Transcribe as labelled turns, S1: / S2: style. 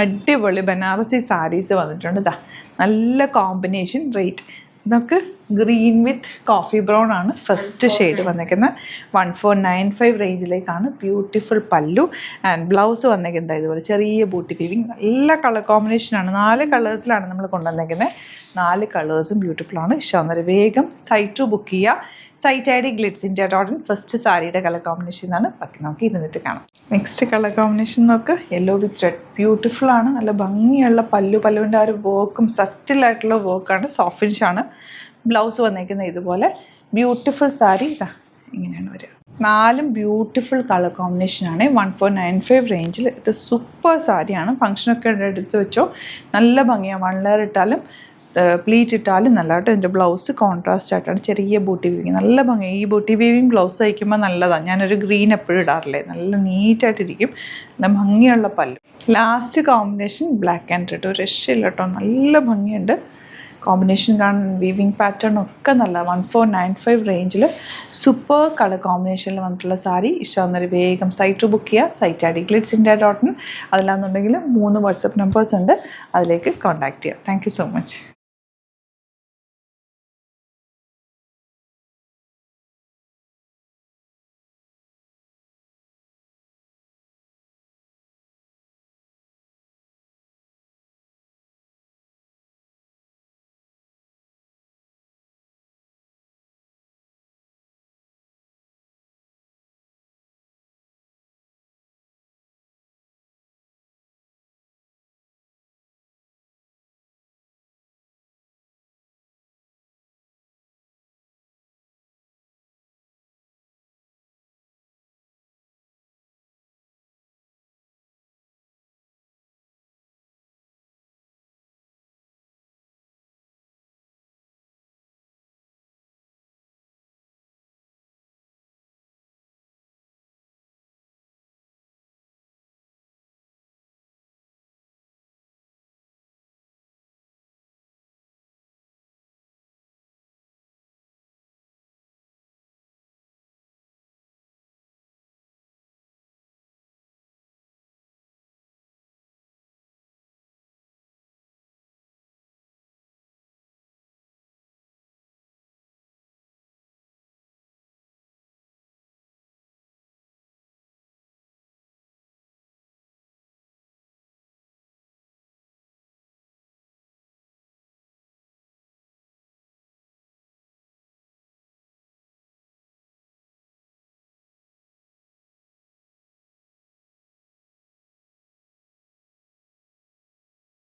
S1: അടിപൊളി ബനാറസി സാരീസ് വന്നിട്ടുണ്ട്. ഇതാ നല്ല കോമ്പിനേഷൻ. റേറ്റ് നമുക്ക് ഗ്രീൻ വിത്ത് കോഫി ബ്രൗൺ ആണ് ഫസ്റ്റ് ഷെയ്ഡ് വന്നിരിക്കുന്നത്. 1495 റേഞ്ചിലേക്കാണ്. ബ്യൂട്ടിഫുൾ പല്ലു ആൻഡ് ബ്ലൗസ് വന്നിരിക്കുന്നത് ഇതുപോലെ ചെറിയ ബൂട്ടി വീവിങ്. നല്ല കളർ കോമ്പിനേഷനാണ്. 4 കളേഴ്സിലാണ് നമ്മൾ കൊണ്ടുവന്നിരിക്കുന്നത്. 4 കളേഴ്സും ബ്യൂട്ടിഫുള്ളാണ്. ഇഷ്ടമാകുന്നവർ വേഗം സൈറ്റ് ബുക്ക് ചെയ്യുക. Site I D glitz.in. First സാരിയുടെ കളർ കോമ്പിനേഷനാണ്. ബാക്കി നമുക്ക് ഇരുന്നിട്ട് കാണാം. നെക്സ്റ്റ് കളർ കോമ്പിനേഷൻ നോക്ക്. Yellow with red. ബ്യൂട്ടിഫുള്ളാണ്. നല്ല ഭംഗിയുള്ള പല്ലുവിൻ്റെ ആ ഒരു വർക്കും സറ്റിലായിട്ടുള്ള വർക്കാണ്. സോഫ്റ്റ് ഫിനിഷാണ്. ബ്ലൗസ് വന്നേക്കുന്നത് ഇതുപോലെ. ബ്യൂട്ടിഫുൾ സാരി ഇതാ ഇങ്ങനെയാണ് വരിക. 4 ബ്യൂട്ടിഫുൾ കളർ കോമ്പിനേഷനാണ്. 1495 റേഞ്ചിൽ. ഇത് സൂപ്പർ സാരിയാണ്. ഫംഗ്ഷനൊക്കെ എടുത്ത് വെച്ചോ. നല്ല ഭംഗിയാണ്. 1 ലെയർ ഇട്ടാലും പ്ലീറ്റ് ഇട്ടാലും നല്ലതായിട്ട്. ഇതിൻ്റെ ബ്ലൗസ് കോൺട്രാസ്റ്റ് ആയിട്ടാണ്. ചെറിയ ബൂട്ടി വീവിങ്. നല്ല ഭംഗി. ഈ ബൂട്ടി വീവിങ് ബ്ലൗസ് തയ്ക്കുമ്പോൾ നല്ലതാണ്. ഞാനൊരു ഗ്രീൻ എപ്പോഴും ഇടാറില്ലേ. നല്ല നീറ്റായിട്ടിരിക്കും. നല്ല ഭംഗിയുള്ള പല്ല്. Last combination black and red. ഒരു രക്ഷയില്ല കേട്ടോ. നല്ല ഭംഗിയുണ്ട്. കോമ്പിനേഷൻ കാണാൻ വീവിങ് പാറ്റേൺ ഒക്കെ നല്ല. 1495 റേഞ്ചിൽ സൂപ്പർ കളർ കോമ്പിനേഷനിൽ വന്നിട്ടുള്ള സാരി. ഇഷ്ടമാകുന്നവർ വേഗം സൈറ്റ് ബുക്ക് ചെയ്യുക. Site I D glitz.in. അതിലാണെന്നുണ്ടെങ്കിൽ 3 വാട്സപ്പ് നമ്പേഴ്സ് ഉണ്ട്. അതിലേക്ക് കോൺടാക്റ്റ് ചെയ്യുക. Thank you so much.